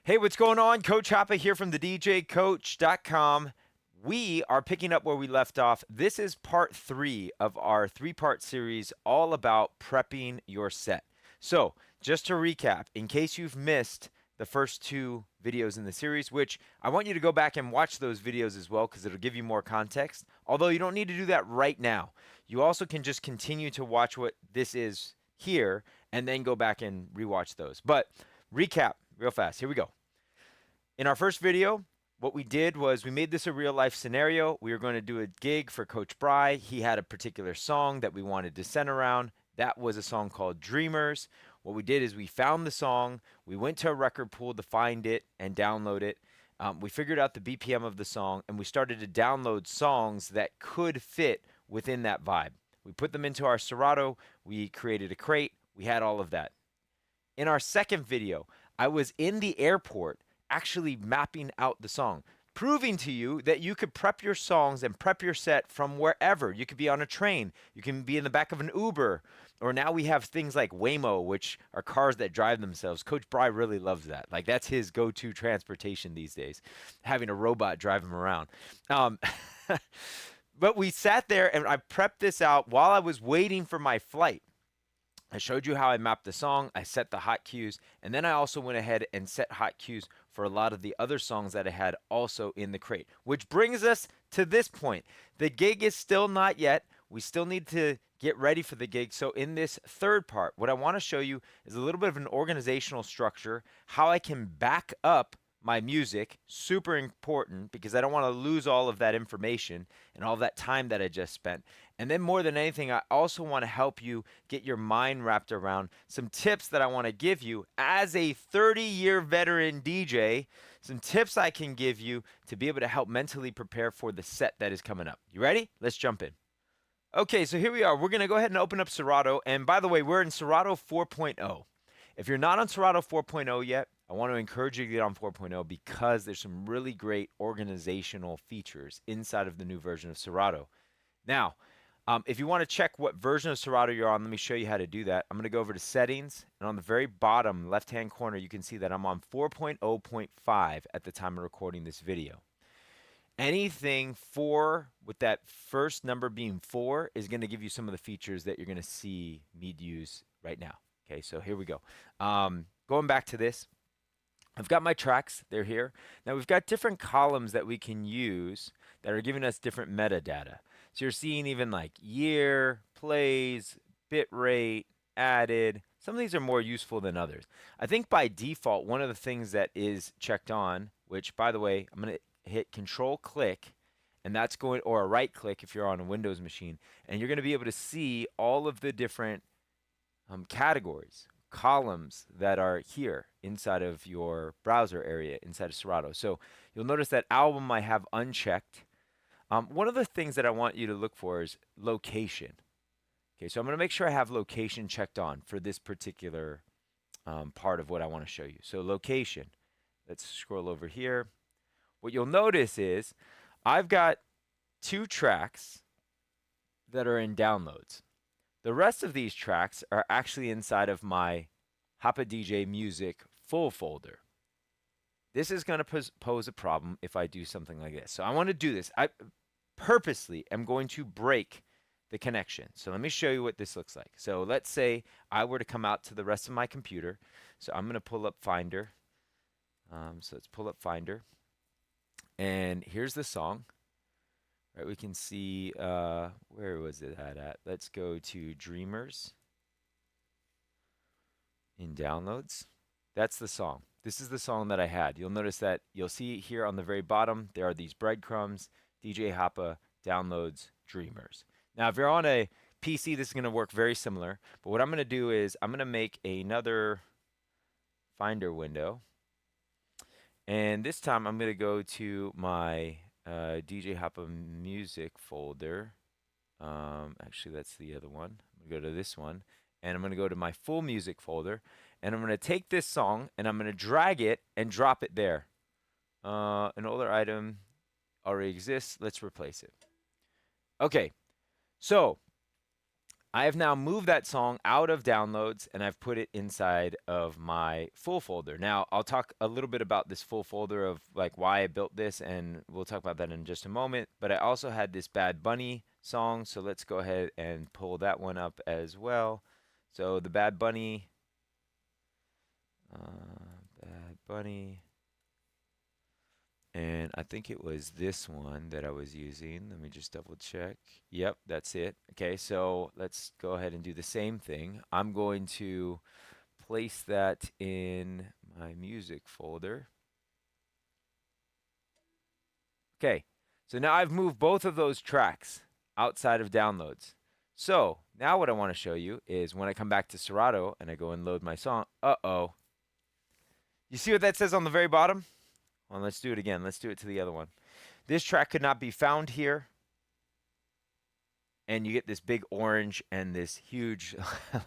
Hey, what's going on? Coach Hapa here from the DJCoach.com. We are picking up where we left off. This is part 3 of our 3-part series all about prepping your set. So, just to recap, in case you've missed the first 2 videos in the series, which I want you to go back and watch those videos as well because it'll give you more context. Although you don't need to do that right now. You also can just continue to watch what this is here and then go back and rewatch those. But recap real fast. Here we go. In our first video, what we did was we made this a real life scenario. We were going to do a gig for Coach Bry. He had a particular song that we wanted to center around. That was a song called Dreamers. What we did is we found the song. We went to a record pool to find it and download it. We figured out the BPM of the song and we started to download songs that could fit within that vibe. We put them into our Serato. We created a crate. We had all of that. In our second video, I was in the airport actually mapping out the song, proving to you that you could prep your songs and prep your set from wherever. You could be on a train, you can be in the back of an Uber, or now we have things like Waymo, which are cars that drive themselves. Coach Bry really loves that. Like, that's his go-to transportation these days, having a robot drive him around. Um, but we sat there and I prepped this out while I was waiting for my flight. I showed you how I mapped the song, I set the hot cues, and then I also went ahead and set hot cues for a lot of the other songs that I had also in the crate. Which brings us to this point. The gig is still not yet. We still need to get ready for the gig. So in this third part, what I want to show you is a little bit of an organizational structure, how I can back up my music, super important because I don't want to lose all of that information and all that time that I just spent. And then more than anything, I also want to help you get your mind wrapped around some tips that I want to give you as a 30-year veteran DJ, some tips I can give you to be able to help mentally prepare for the set that is coming up. You ready? Let's jump in. Okay, so here we are. We're going to go ahead and open up Serato. And by the way, we're in Serato 4.0. If you're not on Serato 4.0 yet, I want to encourage you to get on 4.0 because there's some really great organizational features inside of the new version of Serato. Now, if you want to check what version of Serato you're on, let me show you how to do that. I'm going to go over to settings, and on the very bottom left-hand corner, you can see that I'm on 4.0.5 at the time of recording this video. Anything 4 with that first number being 4 is going to give you some of the features that you're going to see me use right now. Okay, so here we go. Going back to this, I've got my tracks. They're here. Now we've got different columns that we can use that are giving us different metadata. So you're seeing even like year, plays, bit rate, added. Some of these are more useful than others. I think by default, one of the things that is checked on, which by the way, I'm going to hit Control click, and that's going, or a right click if you're on a Windows machine, and you're going to be able to see all of the different categories, columns that are here inside of your browser area inside of Serato. So you'll notice that album I have unchecked. One of the things that I want you to look for is location. Okay, so I'm going to make sure I have location checked on for this particular part of what I want to show you. So location, let's scroll over here. What you'll notice is I've got 2 tracks that are in downloads. The rest of these tracks are actually inside of my Hapa DJ Music full folder. This is going to pose a problem if I do something like this. So I want to do this. I purposely am going to break the connection. So let me show you what this looks like. So let's say I were to come out to the rest of my computer. So I'm going to pull up Finder. So let's pull up Finder. And here's the song. Right, we can see, where was it at? Let's go to Dreamers in downloads. That's the song. This is the song that I had. You'll notice that you'll see here on the very bottom, there are these breadcrumbs, DJ Hapa, downloads, Dreamers. Now, if you're on a PC, this is going to work very similar. But what I'm going to do is I'm going to make another Finder window. And this time I'm going to go to my DJ Hapa music folder. Actually, that's the other one. I'm going to go to this one. And I'm going to go to my full music folder. And I'm going to take this song and I'm going to drag it and drop it there. An older item already exists. Let's replace it. Okay. So I have now moved that song out of downloads and I've put it inside of my full folder. Now, I'll talk a little bit about this full folder of like why I built this, and we'll talk about that in just a moment. But I also had this Bad Bunny song, so let's go ahead and pull that one up as well. So the Bad Bunny, Bad Bunny, and I think it was this one that I was using. Let me just double check. Yep, that's it. Okay, so let's go ahead and do the same thing. I'm going to place that in my music folder. Okay, so now I've moved both of those tracks outside of downloads. So now what I want to show you is when I come back to Serato and I go and load my song, uh-oh. You see what that says on the very bottom? Well, let's do it again. Let's do it to the other one. This track could not be found here. And you get this big orange and this huge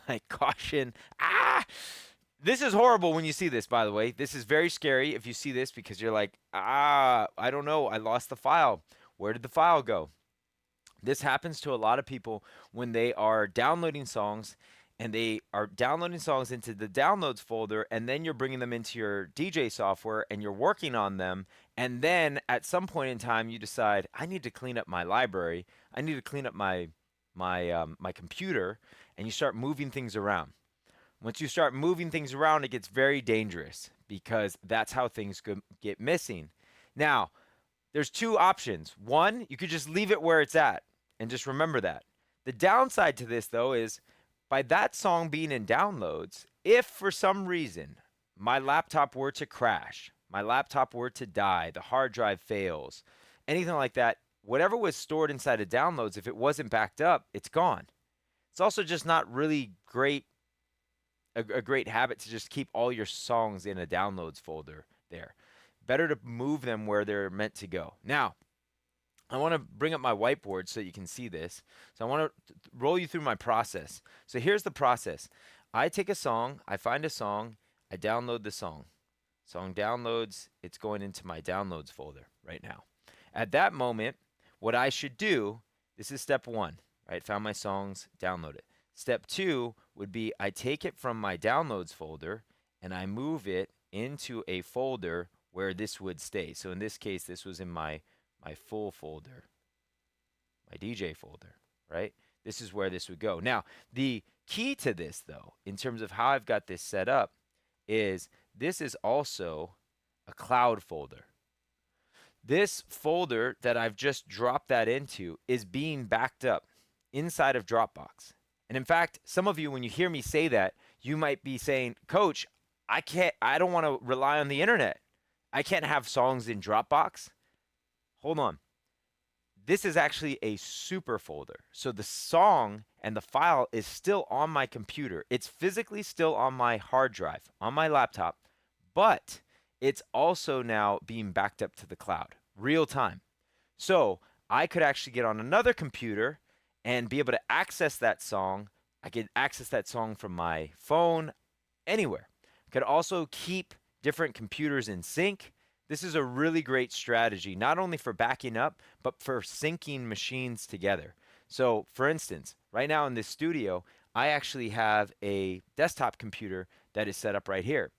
like caution. Ah! This is horrible when you see this, by the way. This is very scary if you see this because you're like, I don't know. I lost the file. Where did the file go? This happens to a lot of people when they are downloading songs and they are downloading songs into the downloads folder, and then you're bringing them into your DJ software and you're working on them. And then at some point in time, you decide, I need to clean up my library. I need to clean up my computer, and you start moving things around. Once you start moving things around, it gets very dangerous because that's how things get missing. Now, there's two options. One, you could just leave it where it's at and just remember that. The downside to this, though, is by that song being in downloads, if for some reason my laptop were to crash, my laptop were to die, the hard drive fails, anything like that, whatever was stored inside of downloads, if it wasn't backed up, it's gone. It's also just not really a great habit to just keep all your songs in a downloads folder there. Better to move them where they're meant to go. Now, I want to bring up my whiteboard so you can see this. So I want to roll you through my process. So here's the process. I take a song, I find a song, I download the song. Song downloads, it's going into my downloads folder right now. At that moment, what I should do, this is step one, right? Found my songs, download it. Step two would be I take it from my downloads folder and I move it into a folder where this would stay. So in this case, this was in my full folder, my DJ folder, right? This is where this would go. Now, the key to this, though, in terms of how I've got this set up, is this is also a cloud folder. This folder that I've just dropped that into is being backed up inside of Dropbox. And in fact, some of you, when you hear me say that, you might be saying, Coach, I don't want to rely on the internet. I can't have songs in Dropbox. Hold on. This is actually a super folder. So the song and the file is still on my computer. It's physically still on my hard drive, on my laptop, but it's also now being backed up to the cloud, real time. So I could actually get on another computer and be able to access that song. I could access that song from my phone, anywhere. I could also keep different computers in sync. This is a really great strategy, not only for backing up, but for syncing machines together. So, for instance, right now in this studio, I actually have a desktop computer that is set up right here.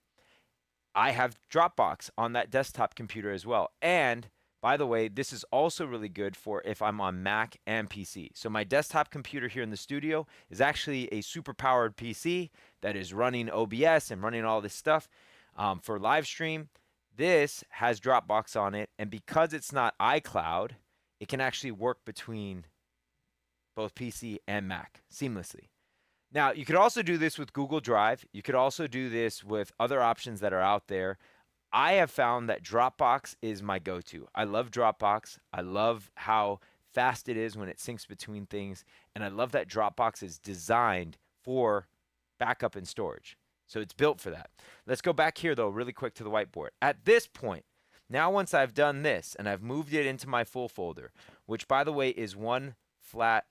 I have Dropbox on that desktop computer as well. And by the way, this is also really good for if I'm on Mac and PC. So my desktop computer here in the studio is actually a super powered PC that is running OBS and running all this stuff for live stream. This has Dropbox on it, and because it's not iCloud, it can actually work between both PC and Mac seamlessly. Now, you could also do this with Google Drive. You could also do this with other options that are out there. I have found that Dropbox is my go-to. I love Dropbox. I love how fast it is when it syncs between things, and I love that Dropbox is designed for backup and storage. So it's built for that. Let's go back here, though, really quick to the whiteboard. At this point, now once I've done this and I've moved it into my full folder, which, by the way, is one flat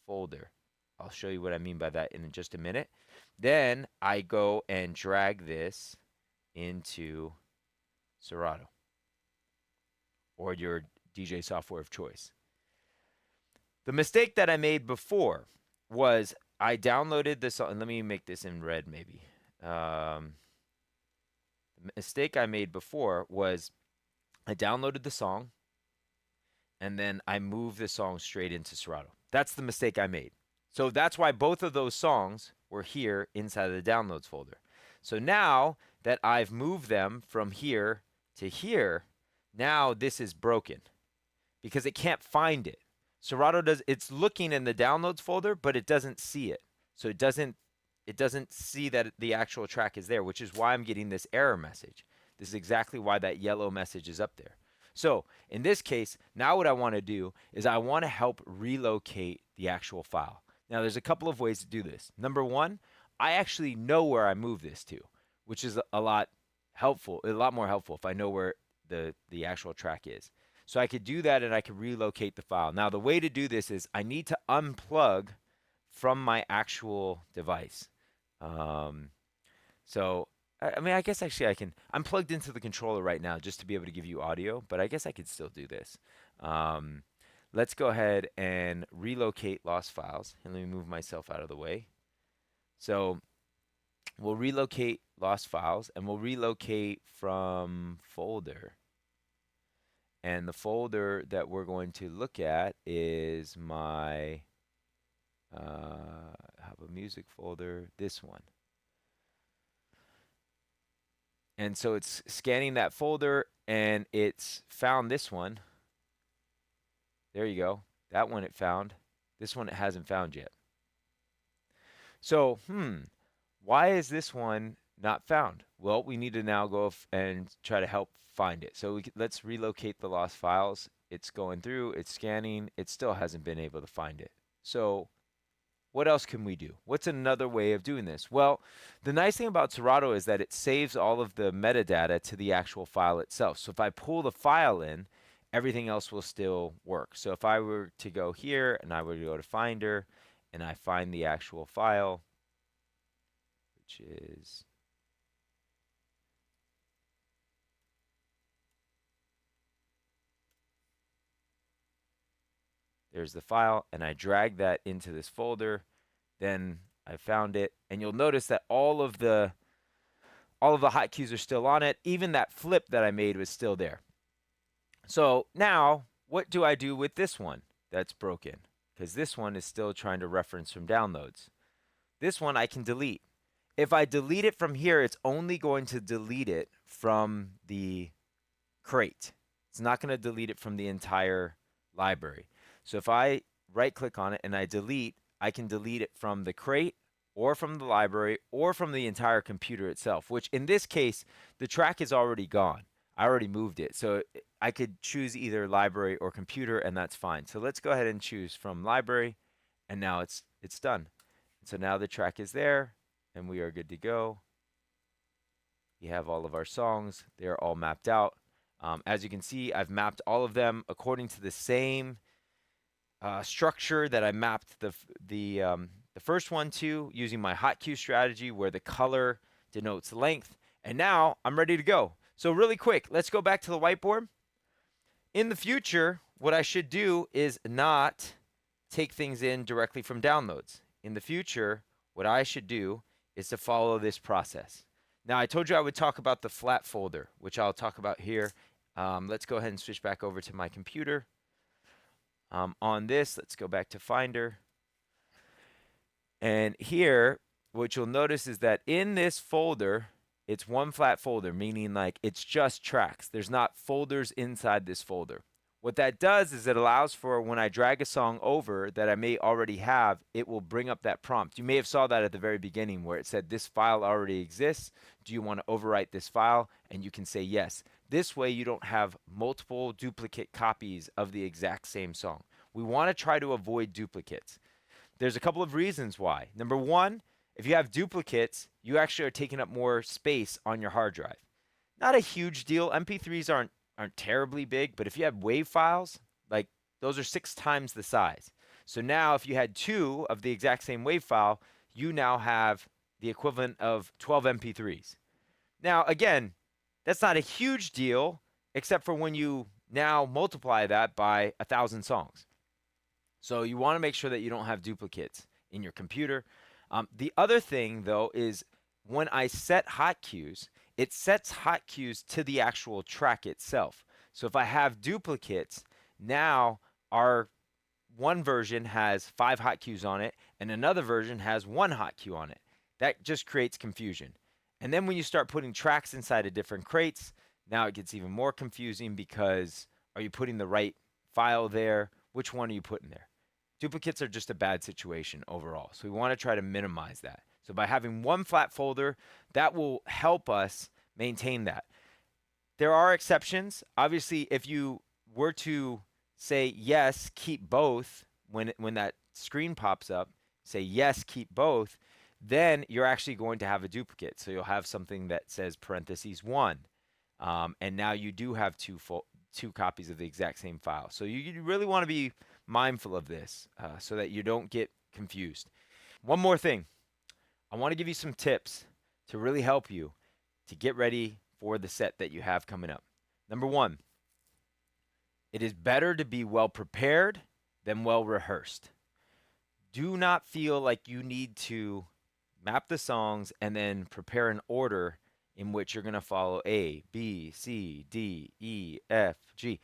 folder. I'll show you what I mean by that in just a minute. Then I go and drag this into Serato or your DJ software of choice. The mistake that I made before was I downloaded this. Let me make this in red, maybe. Um, the mistake I made before was I downloaded the song and then I moved the song straight into Serato. That's the mistake I made. So that's why both of those songs were here inside of the downloads folder. So now that I've moved them from here to here, now this is broken because it can't find it. Serato does, it's looking in the downloads folder, but it doesn't see it. So it doesn't see that the actual track is there, which is why I'm getting this error message. This is exactly why that yellow message is up there. So in this case, now what I want to do is I want to help relocate the actual file. Now there's a couple of ways to do this. Number one, I actually know where I move this to, which is a lot more helpful if I know where the actual track is. So I could do that and I could relocate the file. Now the way to do this is I need to unplug from my actual device. Um, so I mean, I guess actually I can. I'm plugged into the controller right now just to be able to give you audio, but I guess I could still do this. Um, let's go ahead and relocate lost files. And let me move myself out of the way. So we'll relocate lost files and we'll relocate from folder. And the folder that we're going to look at is my Hapa music folder, this one. And so it's scanning that folder and it's found this one. There you go. That one it found. This one it hasn't found yet. So, why is this one not found? Well, we need to now go and try to help find it. So let's relocate the lost files. It's going through, it's scanning, it still hasn't been able to find it. So what else can we do? What's another way of doing this? Well, the nice thing about Serato is that it saves all of the metadata to the actual file itself. So if I pull the file in, everything else will still work. So if I were to go here and I were to go to Finder and I find the actual file, which is there's the file, and I drag that into this folder, then I found it, and you'll notice that all of the hotkeys are still on it. Even that flip that I made was still there. So now, what do I do with this one that's broken? Because this one is still trying to reference from downloads. This one I can delete. If I delete it from here, it's only going to delete it from the crate. It's not going to delete it from the entire library. So if I right click on it and I delete, I can delete it from the crate or from the library or from the entire computer itself, which in this case, the track is already gone. I already moved it. So I could choose either library or computer and that's fine. So let's go ahead and choose from library and now it's done. So now the track is there and we are good to go. We have all of our songs. They're all mapped out. As you can see, I've mapped all of them according to the same structure that I mapped the first one to using my hotkeys strategy where the color denotes length. And now I'm ready to go. So really quick, let's go back to the whiteboard. In the future, what I should do is not take things in directly from downloads. In the future, what I should do is to follow this process. Now, I told you I would talk about the flat folder, which I'll talk about here. Let's go ahead and switch back over to my computer. On this, let's go back to Finder. And here, what you'll notice is that in this folder, it's one flat folder, meaning like it's just tracks. There's not folders inside this folder. What that does is it allows for when I drag a song over that I may already have, it will bring up that prompt. You may have saw that at the very beginning where it said this file already exists. Do you want to overwrite this file? And you can say yes. This way you don't have multiple duplicate copies of the exact same song. We want to try to avoid duplicates. There's a couple of reasons why. Number one, if you have duplicates, you actually are taking up more space on your hard drive. Not a huge deal. MP3s aren't terribly big, but if you have WAV files, like those are 6 times the size. So now if you had 2 of the exact same WAV file, you now have the equivalent of 12 MP3s. Now, again, that's not a huge deal, except for when you now multiply that by 1,000 songs. So you want to make sure that you don't have duplicates in your computer. The other thing, though, is when I set hot cues, it sets hot cues to the actual track itself. So if I have duplicates, now our one version has 5 hot cues on it and another version has 1 hot cue on it. That just creates confusion. And then when you start putting tracks inside of different crates, now it gets even more confusing because are you putting the right file there? Which one are you putting there? Duplicates are just a bad situation overall. So we want to try to minimize that. So by having one flat folder, that will help us maintain that. There are exceptions. Obviously, if you were to say yes, keep both when that screen pops up, say yes, keep both, then you're actually going to have a duplicate. So you'll have something that says parentheses 1. And now you do have two copies of the exact same file. So you really want to be mindful of this so that you don't get confused. One more thing. I want to give you some tips to really help you to get ready for the set that you have coming up. Number 1, it is better to be well prepared than well rehearsed. Do not feel like you need to map the songs and then prepare an order in which you're going to follow A, B, C, D, E, F, G.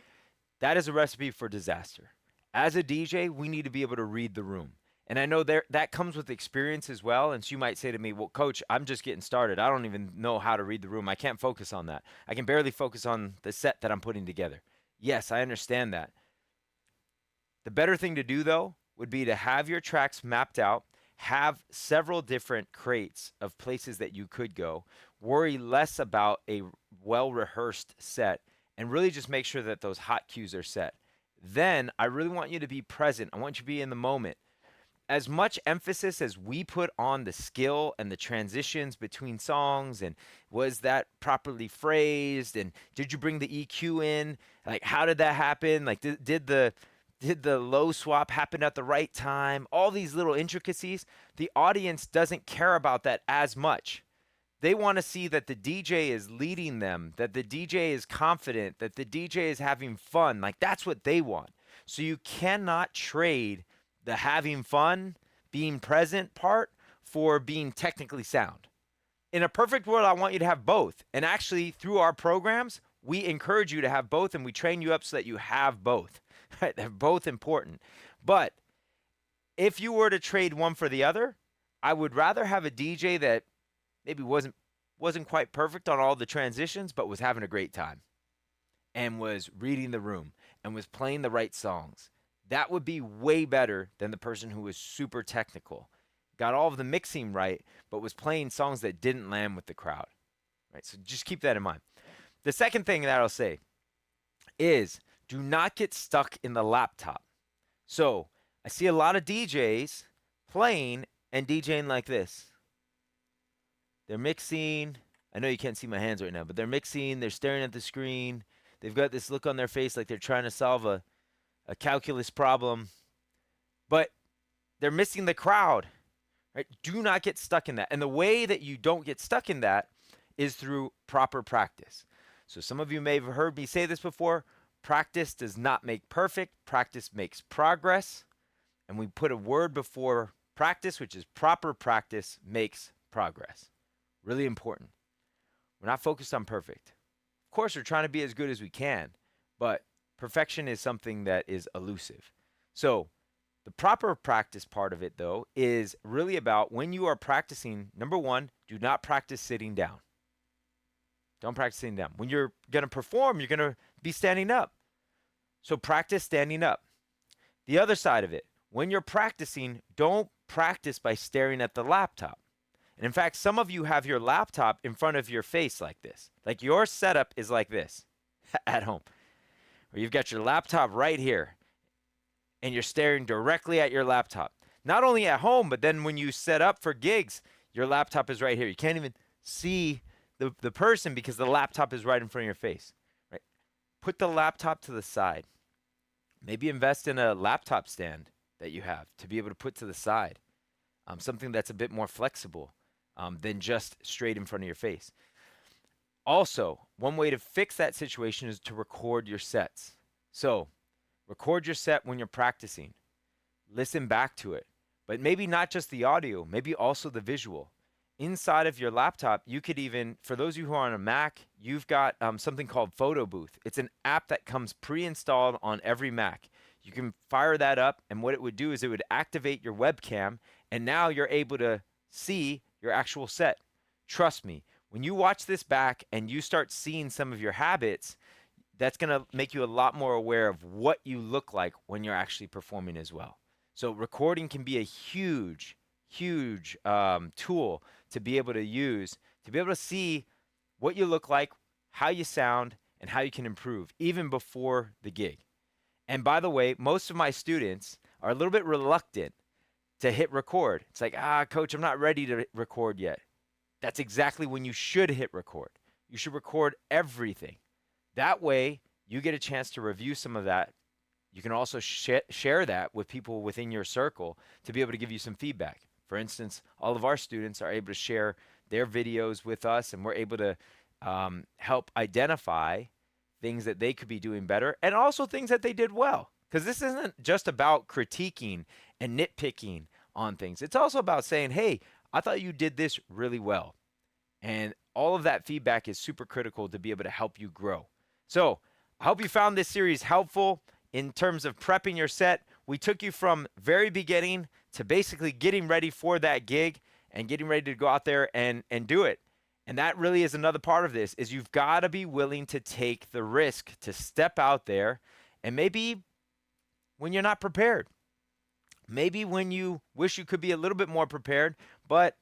That is a recipe for disaster. As a DJ, we need to be able to read the room. And I know that comes with experience as well. And so you might say to me, well, coach, I'm just getting started. I don't even know how to read the room. I can't focus on that. I can barely focus on the set that I'm putting together. Yes, I understand that. The better thing to do, though, would be to have your tracks mapped out, have several different crates of places that you could go, worry less about a well-rehearsed set, and really just make sure that those hot cues are set. Then I really want you to be present. I want you to be in the moment. As much emphasis as we put on the skill and the transitions between songs and was that properly phrased and did you bring the EQ in? Like how did that happen? Like did the low swap happen at the right time? All these little intricacies, the audience doesn't care about that as much. They want to see that the DJ is leading them, that the DJ is confident, that the DJ is having fun. Like that's what they want. So you cannot trade the having fun, being present part for being technically sound. In a perfect world, I want you to have both. And actually, through our programs, we encourage you to have both and we train you up so that you have both. Right? They're both important. But if you were to trade one for the other, I would rather have a DJ that maybe wasn't quite perfect on all the transitions, but was having a great time and was reading the room and was playing the right songs. That would be way better than the person who was super technical, got all of the mixing right, but was playing songs that didn't land with the crowd. Right? So just keep that in mind. The second thing that I'll say is do not get stuck in the laptop. So I see a lot of DJs playing and DJing like this. They're mixing. I know you can't see my hands right now, but they're mixing. They're staring at the screen. They've got this look on their face like they're trying to solve a calculus problem, but they're missing the crowd, right? Do not get stuck in that. And the way that you don't get stuck in that is through proper practice. So some of you may have heard me say this before. Practice does not make perfect. Practice makes progress. And we put a word before practice, which is proper practice makes progress. Really important. We're not focused on perfect. Of course, we're trying to be as good as we can, but perfection is something that is elusive. So the proper practice part of it, though, is really about when you are practicing, number 1, do not practice sitting down. Don't practice sitting down. When you're going to perform, you're going to be standing up. So practice standing up. The other side of it, when you're practicing, don't practice by staring at the laptop. And in fact, some of you have your laptop in front of your face like this. Like your setup is like this at home. Or you've got your laptop right here and you're staring directly at your laptop. Not only at home, but then when you set up for gigs, your laptop is right here. You can't even see the person because the laptop is right in front of your face. Right? Put the laptop to the side. Maybe invest in a laptop stand that you have to be able to put to the side. Something that's a bit more flexible than just straight in front of your face. Also, one way to fix that situation is to record your sets. So, record your set when you're practicing. Listen back to it. but maybe not just the audio, maybe also the visual. Inside of your laptop, you could even, for those of you who are on a Mac, you've got something called Photo Booth. It's an app that comes pre-installed on every Mac. You can fire that up, and what it would do is it would activate your webcam, and now you're able to see your actual set. Trust me, when you watch this back and you start seeing some of your habits, that's going to make you a lot more aware of what you look like when you're actually performing as well. So recording can be a huge, huge tool to be able to use, to be able to see what you look like, how you sound, and how you can improve even before the gig. And by the way, most of my students are a little bit reluctant to hit record. It's like, coach, I'm not ready to record yet. That's exactly when you should hit record. You should record everything. That way, you get a chance to review some of that. You can also share that with people within your circle to be able to give you some feedback. For instance, all of our students are able to share their videos with us, and we're able to help identify things that they could be doing better and also things that they did well. Because this isn't just about critiquing and nitpicking on things. It's also about saying, hey, I thought you did this really well. And all of that feedback is super critical to be able to help you grow. So I hope you found this series helpful in terms of prepping your set. We took you from very beginning to basically getting ready for that gig and getting ready to go out there and do it. And that really is another part of this, is you've got to be willing to take the risk to step out there, and maybe when you're not prepared, maybe when you wish you could be a little bit more prepared, but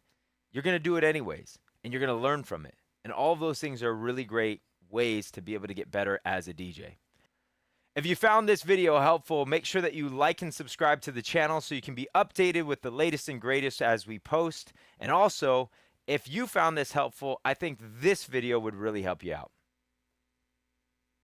you're going to do it anyways, and you're going to learn from it. And all of those things are really great ways to be able to get better as a DJ. If you found this video helpful, make sure that you like and subscribe to the channel so you can be updated with the latest and greatest as we post. And also, if you found this helpful, I think this video would really help you out.